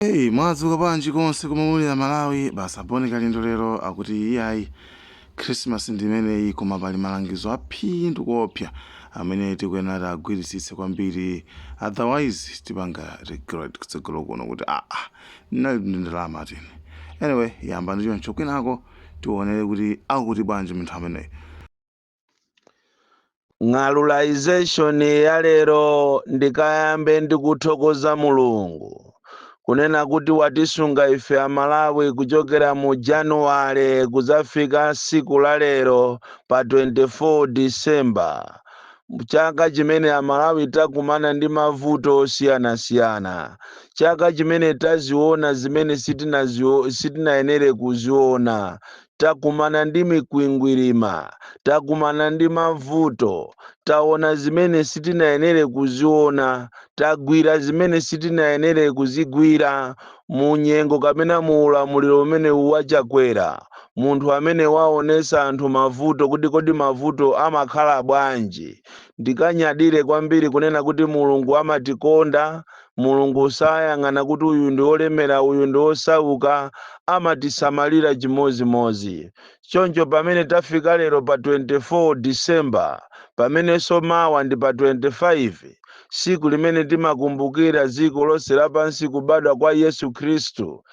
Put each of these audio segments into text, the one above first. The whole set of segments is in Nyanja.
Hey, mwadzuka bwanji konse kumamulira Malawi basa boneka lindo lero akuti iyayi Christmas ndimeneyi koma pali malangizo aphindu kopya amene tikuyenera agwirisitse kwambiri otherwise tipanga regret kutsogolo kuno kuti nali ndindalama tini. Anyway, yamba ndicho nchokwinako tionere kuti akuti bwanji munthu ameneyi. Ng'alulization ya lero ndikayambe ndikuthokoza Mulungu kunena kuti watisunga ife Amalawi kuchokera mu Januwale kuzafika siku la lero pa 24 December. Chaka chimene Amalawi takumana ndi mavuto osiyanasiyana, chaka chimene taziona zimene sitinayenere kuziona, takumana ndi mikwingwirima, takumana ndi mavuto, taona zimene sitinayenere kuziona, tagwira zimene sitinayenere kuzigwira mu nyengo kapena mu ulamuliro umene wachakwera. Munthu amene waonesa anthu mavuto kuti kodi mavuto amakhala bwanji. Ndikanyadire kwambiri kunena kuti Mulungu amatikonda, Mulungu sayang'ana kuti uyu ndi olemera uyu ndi osauka, amatisamalira chimozimozi. Choncho pamene tafika lero pa 24 December, pamene somawa ndi pa 25, siku limene timakumbukira dziko lonse lapansi kubadwa kwa Yesu Khristu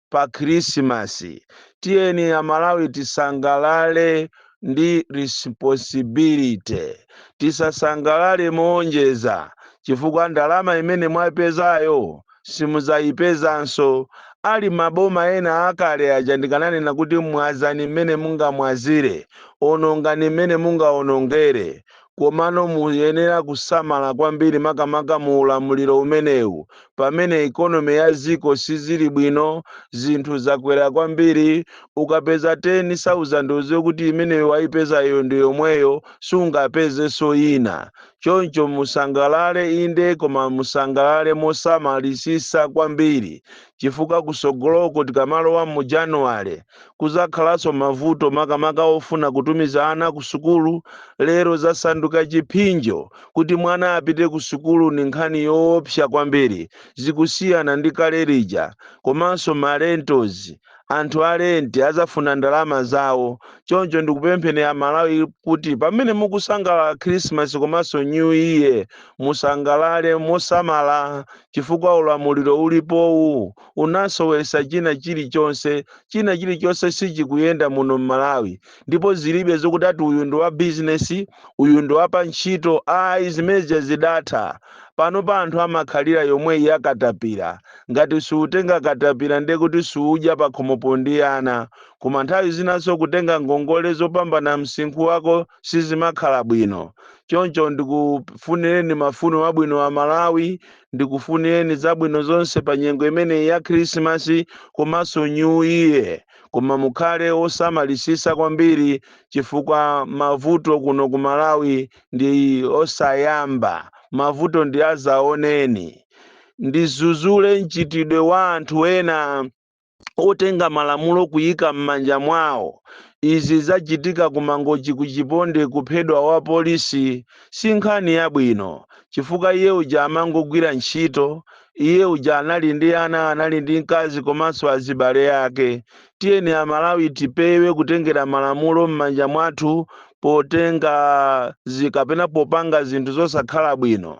pa Krismasi, tiyeni Amalawi tisangalale ndi responsibility, tisasangalale moonjeza chifukwa ndalama imene mwayipezayo simuzayipezanso. Ali maboma ena akale aja ndikananena kuti mwazani mmene mungamwazire, onongani mmene mungaonongere, komano muyenera kusamala kwambiri makamaka mu ulamuliro umenewu. Pamene ikonomi ya dziko sizili bwino, zinthu zakwera kwambiri, ukapeza 10,000 uziwe kuti imene wayipezayo ndi yomweyo, sungapezenso ina. Choncho musangalale inde, koma musangalale mosamalisisa kwambiri, chifukwa kusogoloko tikamalowa mu Januwale kuzakhalanso mavuto makamaka ofuna kutumiza ana ku sukulu. Lero zasanduka chipinjo kuti mwana apite ku sukulu ni nkhani yoopsa kwambiri, zikusiyana ndi kale lija. Komanso malentozi, anthu alenti azafuna ndalama zawo. Choncho ndikupempheni Amalawi kuti pamene mukusangalala Christmas komanso New Year, musangalale mosamala chifukwa ulamuliro ulipowu unasowesa china chilichonse sichikuyenda muno Malawi. Ndipo zilibe zokuti ati uyu ndi wa business, uyu ndi wa pa ntchito, zimene zidatha. Pano pa anthu amakhalira yomwe yakatapira. Ngati suutenga katapira nde kuti suudya pa khomopo ndi ana. Koma nthawi zinaso kutenga ngongole zopambana msinkhu wako sizimakhala bwino. Choncho ndikufunireni mafuno mabwino a Malawi, ndikufunireni zabwino zonse pa nyengo imene ya Christmas komanso New Year. Koma mukhale osamalisisa kwambiri chifukwa mavuto kuno ku Malawi ndi osayamba, mavuto ndi azaoneni. Ndizuzule mchitidwe wa anthu ena otenga malamulo kuyika m'manja mwawo. Izi zachitika kumangochi kuchiponde kuphedwa wa polisi, si nkhani yabwino chifukwa iye uja amangogwira ntchito, iye uja anali ndi ana, anali ndi mkazi komanso azibale ake. Tiyeni Amalawi tipewe kutengera malamulo m'manja mwathu potenga kapena popanga zinthu zosakhala bwino.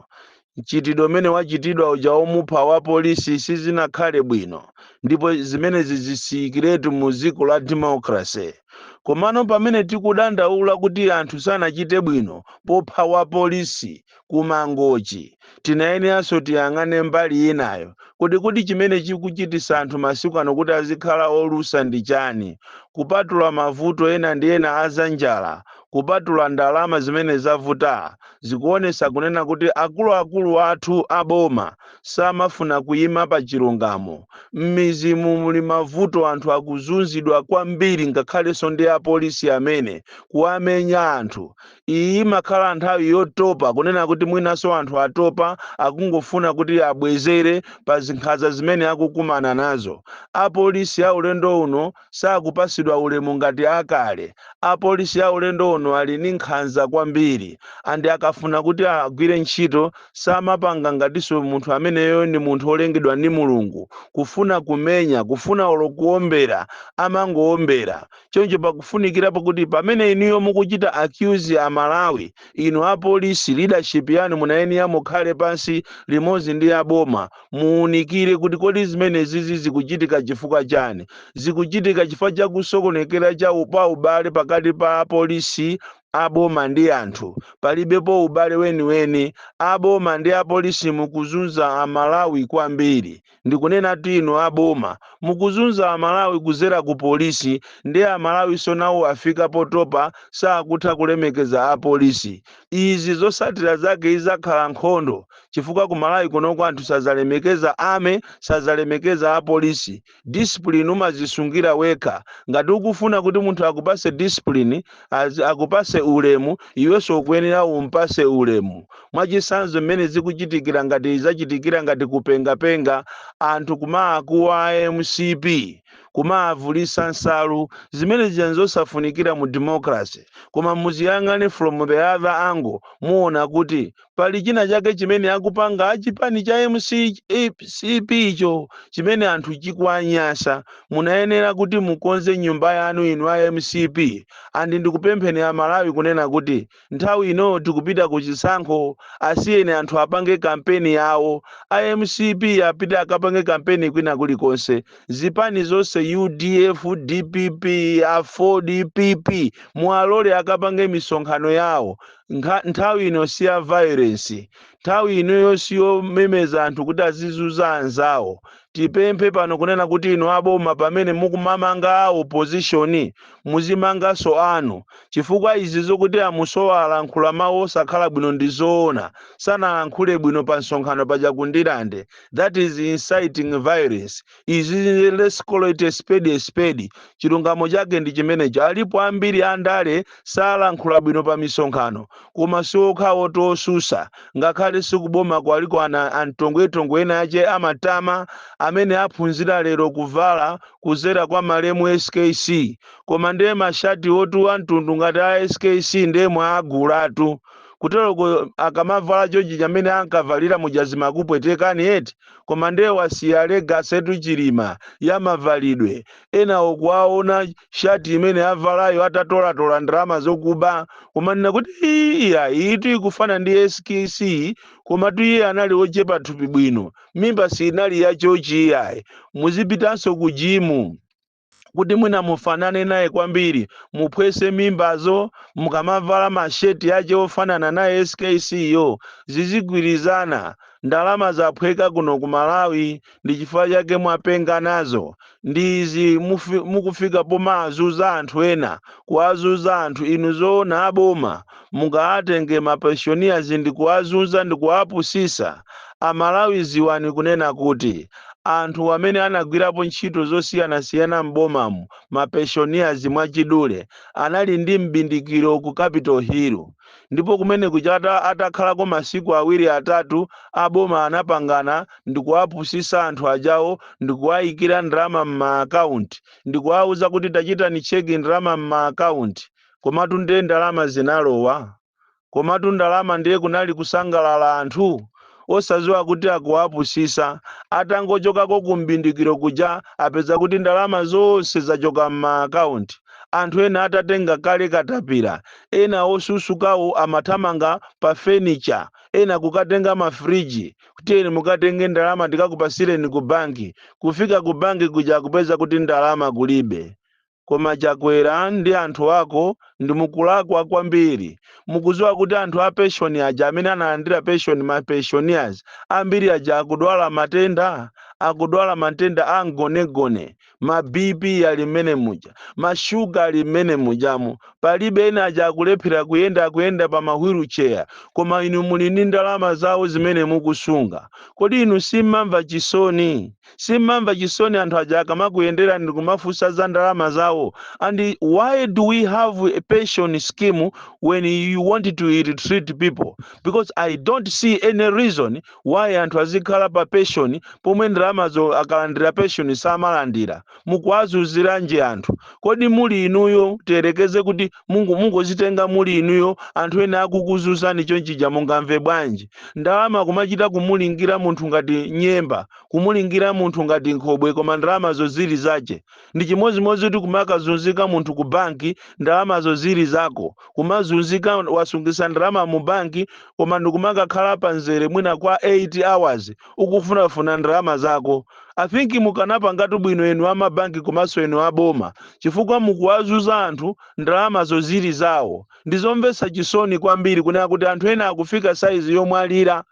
Mchitidwe umene wachitidwa uja omupha wa polisi sizinakhale bwino, ndipo zimene zizisikiretu mu dziko la democracy. Komano pamene tikudandaula kuti anthu sanachite bwino popha wa polisi kumangochi, tinayeneranso tiyang'ane mbali inayo. Kuti chimene chikuchitisa anthu masiku ano kuti azikhala olusa ndi chani? Kupatula mavuto ena ndi ena azanjala, kupatula ndalama zimene zavuta, zikuonesa kunena kuti akuluakulu athu aboma samafuna kuyima pa chilungamo. M'mizimu muli mavuto, anthu akuzunzidwa kwambiri, ngakhalenso ndi apolisi amene kuwamenya anthu. Iyi imakhala nthawi yotopa kunena kuti mwinaso anthu atopa akungofuna kuti abwezere pa zinkhanza zimene akukumana nazo. Apolisi a ulendo uno sakupasidwa ulemu ngati akale. Apolisi a ulendo uno pano ali ni nkhanza kwambiri andi akafuna kuti agwire ntchito samapanga ngatinso munthu ameneyo ni munthu olengedwa ndi Mulungu kufuna kumenya kufuna kuombera amangoombera choncho pakufunikirapo kuti pamene inuyo mukuchita accuse Amalawi inu apolisi leadership yanu munayenera mukhale pansi limodzi ndi aboma muunikire kuti kodi zimene zizi zikuchitika chifukwa chani zikuchitika chifukwa chakusokonekera cha ubale pakati pa apolisi aboma ndi anthu palibepo ubale weniweni aboma ndi apolisi mukuzunza Amalawi kwambiri ndikunena tino aboma mukuzunza Amalawi kuzera ku polisi ndi Amalawi sonawo afika potopa sakutha kulemekeza apolisi izi zosatira zake izakhala nkhondo chifukwa ku Malawi kunoko anthu sazalemekeza ame sazalemekeza apolisi discipline umazisungira wekha ngati ukufuna kuti munthu akupase discipline akupase ulemu iwenso ukuyenera umpase ulemu mwachisanzo mmene zikuchitikira ngati zachitikira ngati kupengapenga anthu kumaakuwa MCP kumaavulisa nsalu zimene zizosafunikira mu democracy koma muziyang'ane from the other angle muona kuti pali china chake chimene akupanga achipani cha MCP icho chimene anthu chikuanyasa munayenera kuti mukonze nyumba yanu inu a MCP andi ndikupempheni Amalawi kunena kuti nthawi ino tikupita ku chisankho asiyeni anthu apange kampeni yawo a MCP apita akapange kampeni kwina kulikonse zipani zonse UDF DPP A4DPP mualole akapange misonkhano yawo nthawi ino siya violence nthawi ino yosiyo memeza anthu kuti azizuza anzawo tipemphe pano kunena kuti ino aboma pamene mukumamanga opposition muzimangaso anu chifukwa izi zokuti amusowa alankhula mawu osakhala bwino ndizoona sanalankhule bwino pa nsonkhano pajakundilande that is inciting violence izi let's call it a spade chilungamo chake ndi chimenecho alipo ambiri andale salankhula bwino pa misonkhano koma siokhawo tosusa ngakhale sikuboma kwaliko antongwetongwe ena ache amatama amene aphunzira lero kuvala kuzera kwa malemu SKC koma ndiye mashati otu antundu ngati a SKC ndemwe agulatu kutero akamavala chochi chamene ankavalira mujazima kupwetekani eti koma ndiye wasiya legacy etu chilima yamavalidwe ena okuwaona shati imene avalayo atatolatola ndalama zokuba koma nina kuti iya itu ikufana ndi SKC koma tuiye anali ochepa thupi bwino mimba sinali ya chochi iyayi muzipitanso ku jimu kuti mwina mufanane naye kwambiri muphwese mimbazo mukamavala masheti yache ofanana na SKC yo zizigwirizana ndalama zaphweka kuno ku Malawi ndi chifukwa chake mwapenga nazo ndizi mukufika pomazuza anthu ena kuwazuza anthu inu zoona aboma mungaatenge mapensioners ndi kuwazuza ndi kuwapusisa Amalawi ziwani kunena kuti anthu amene anagwirapo ntchito zosiyana-siyana m'bomamu mapensioners mwachidule anali ndi mbindikiro ku Capitol Hill ndipo kumene kuchata atakhalako masiku awiri atatu aboma anapangana ndi kuwapusisa anthu ajawo ndi kuwayikira ndalama m'maakaunt ndi kuwauza kuti tachita ni cheki ndalama m'maakaunt komatu ndiye ndalama zinalowa komatu ndalama ndiye kunali kusangalala anthu osaziwa kuti akuwapusisa atangochokako kumbindikiro kuja apeza kuti ndalama zonse zachoka m'maakaunt anthu ena atatenga kale katapira ena osusukawo amathamanga pa furniture ena kukatenga mafriji kuti eni mukatenge ndalama ndikakupasireni ku banki kufika ku banki kuja kupeza kuti ndalama kulibe koma chakwera ndi anthu ako ndi mukulakwa kwambiri mukuziwa kuti anthu a pension aja amene analandira pension ma pensioners ambiri aja akudwala matenda angonegone ma BP ali mmene muja ma sugar ali mmene mujamo palibe ena aja akulephera kuyenda pa ma wheelchair koma inu muli ndi ndalama zawo zimene mukusunga kodi inu simamva chisoni anthu aja akamakuyendera ndi kumafusa za ndalama zawo and why do we have a pension scheme when you want to retreat people because I don't see any reason why anthu azikhala pa pension pomwe ndalama ndalamazo akalandira pension samalandira mukuwazuziranji anthu? Kodi muli inuyo terekeze kuti mungozitenga muli inuyo anthu ena akukuzuzani chonchija mungamve bwanji? Ndalama kumachita kumulingira munthu ngati nyemba, kumulingira munthu ngati nkhobwe, koma ndalamazo zili zache. Ndi chimodzimodzi kuti kumakazunzika munthu ku banki, ndalamazo zili zako. Kumazunzika wasungisa ndalama mu banki, koma ndikumakakhala panzere mwina kwa 8 hours ukufunafuna ndalama zako. I think mukanapangatu bwino enu amabanki komanso enu aboma, chifukwa mukuwazuza anthu ndalamazo zili zawo. Ndizomvetsa chisoni kwambiri kunena kuti anthu ena akufika saizi yomwe alira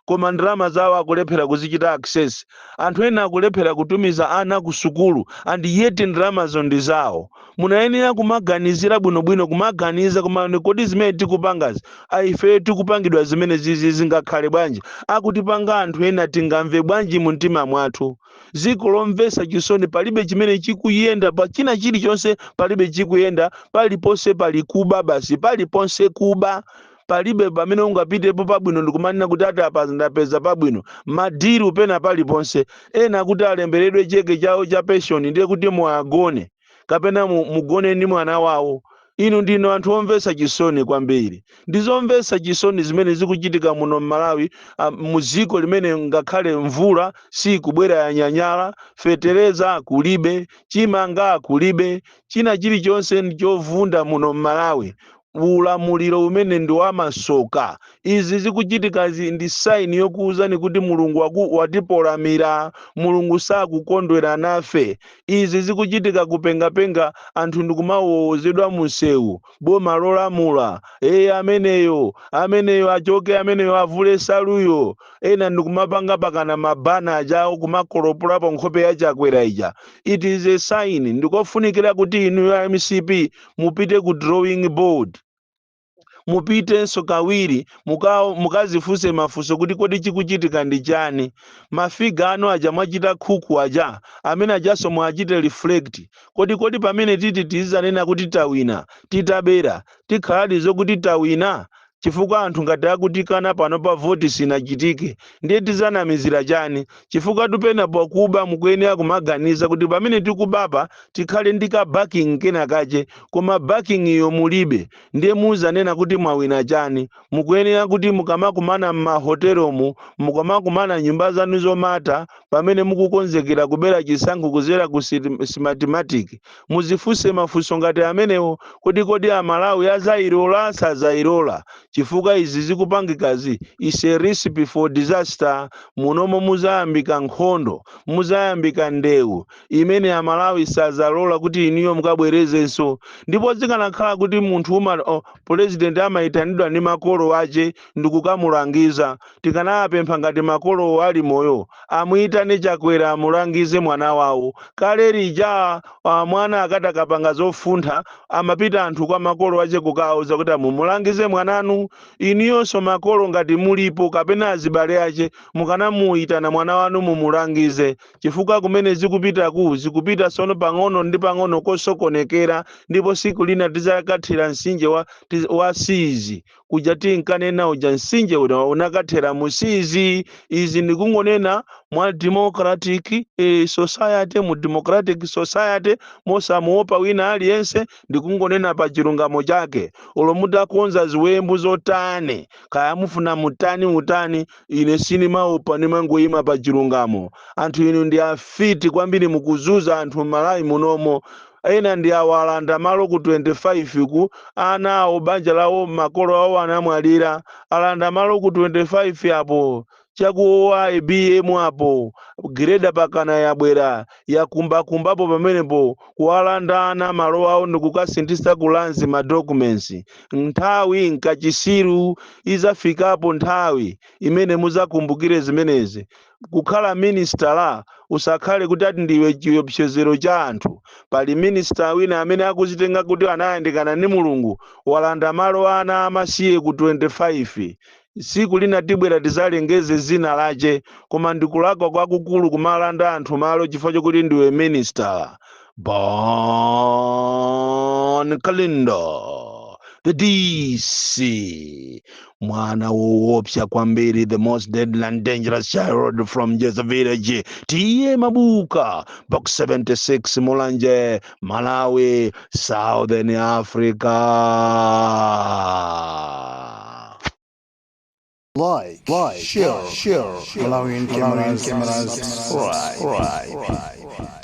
koma ndalama zawo akulephera kuzichita access. Anthu ena akulephera kutumiza ana ku sukulu and yet ndalamazo ndi zawo. Munayenera kumaganizira bwinobwino, kumaganiza koma kodi zimene tikupangazi ife tikupangidwa zimene zizi zingakhale bwanji? Akutipanga anthu ena tingamve bwanji mu mtima mwathu? Ziko lomvetsa chisoni, palibe chimene chikuyenda, pa china chilichonse palibe chikuyenda, paliponse pali kuba basi, paliponse kuba. Palibe pamene ungapitepo pabwino ndikumanena kuti ati apa ndapeza pabwino. Madiru pena paliponse. Ena kuti alemberedwe cheke chawo cha pension ndiye kuti muagone kapena mugone ndi mwana wawo. Inu ndino anthu omvetsa chisoni kwambiri. Ndizomvetsa chisoni zimene zikuchitika muno m'Malawi, muziko limene ngakhale mvula sikubwera yanyanyala, fetereza kulibe, chimanga kulibe, china chilichonse ndichovunda muno m'Malawi. Ulamuliro umene ndi wamasoka. Izi zikuchitika ndi saini yokuwuzani kuti Mulungu watipolamira, Mulungu sakukondwera nafe. Izi zikuchitika kupengapenga, anthu ndikumawozedwa munsewu, boma lolamula, ameneyo achoke, ameneyo avule saluyo. Ena ndikumapanga pakana mabana ajawo kumakolopolapo nkhope ya chakwera ija. It is a sign. Ndikofunikira kuti inu ya MCP mupite ku drawing board, mupitenso kawiri mukazifunse mafunso kuti kodi chikuchitika ndi chani. Mafiga ano aja mwachita khuku aja amene ajaso mwachite reflect. Kodi pamene tizanena kuti tawina titabera tikhaladi zokuti tawina, chifukwa anthu ngati akutikana pano pa voti sinachitike ndiye tizanamizira chani? Chifukwa tupena pakuba mukuyenera kumaganiza kuti pamene tikubapa tikhale ndika backing kena kache, koma backing iyo mulibe ndiye muzanena kuti mwawina chani? Mukuyenera kuti mukamakumana m'mahotelomu, mukamakumana nyumba zanu zomata, pamene mukukonzekera kubera chisankho kuzera ku mathematics, muzifunse mafunso ngati amenewo kodi Amalawi azairola sazairola. Chifukwa izi zikupangikazi is a recipe for disaster. Munomo muzayambika nkhondo, muzayambika ndewu imene Amalawi sazalola kuti iniyo mukabwerezenso. Ndipo zikanakhala kuti munthu president amayitanidwa ndi makolo ache ndikukamulangiza, tikanapempha ngati makolo ali moyo amuyitane Chakwera amulangize mwana wawo. Kale lija mwana akatakapanga zofuntha amapita anthu kwa makolo ache kukauza kuti mumulangize mwananu. Iniyonso makolo ngati mulipo kapena azibale ache mukanamuyitana mwana wanu mumulangize, chifukwa kumene zikupita sono pang'ono ndi pang'ono kosokonekera. Ndipo siku lina tizakathira msinje wa Sizi kuja tinkanena uja msinje unakathera mu Sizi. Izi ndikungonena mwa democratic society, mu democratic society mosamuopa wina aliyense, ndikungonena pa chilungamo chake. Olo mutakonza ziwembu zotane kaya mufuna mutani, ine sinimaopa nimangoyima pa chilungamo. Anthu inu ndi afiti kwambiri mukuzuza anthu Malawi munomo. Ena ndi awalanda malo ku 25 ku ana awo banja lawo makolo awo anamwalira, alanda malo ku 25 apo chakuwa IBM apo greda pakana yabwera yakumbakumbapo pamenepo kuwalandana malo awo ndikukasintisa kulanzi ma documents. Nthawi nkachisiru izafikapo nthawi imene muzakumbukire zimenezi. Kukhala minister la usakhale kuti ati ndiwe chiopsezero cha anthu. Pali minister wina amene akuzitenga kuti anayandikana ndi Mulungu, walanda malo ana amasiye ku 25. Siku lina tibwera tizalengeze zina lache, koma ndikulakwa kwakukulu kumalanda anthu malo chifukwa chokuti ndiwe minister. Bon Kalindo the DC. Mwana woopsa kwambiri, the most deadly and dangerous child from Jeza Village. Tiye Mabuka, box 76, Mulanje, Malawi, Southern Africa. Like, share, Malawian cameras, right.